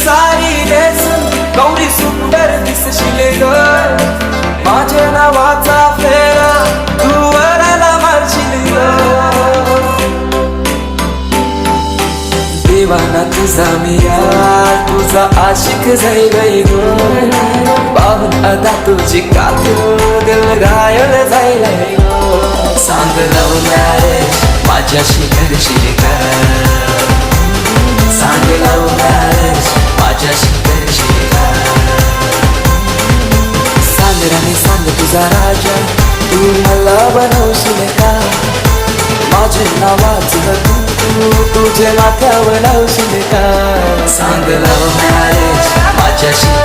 सारी नेसून गौरी सुंदर दिसशील ग माझ्या नावाचा फेरा तू वराला मारशील ग देवाना तुझा मी यार तुझा आशिक जाईल ग पाहून अदा तुझी कातू दिल घायल जाईल सांग लव मॅरेज माझ्याशी करशील का सांग लव मॅरेज माझ्याशी करशील का सांग राणी सांग तुझा राजा तू मला बनवशील का माझे नावाचं तू तुझे माथ्यावर लावशील का सांग लव मॅरेज माझ्याशी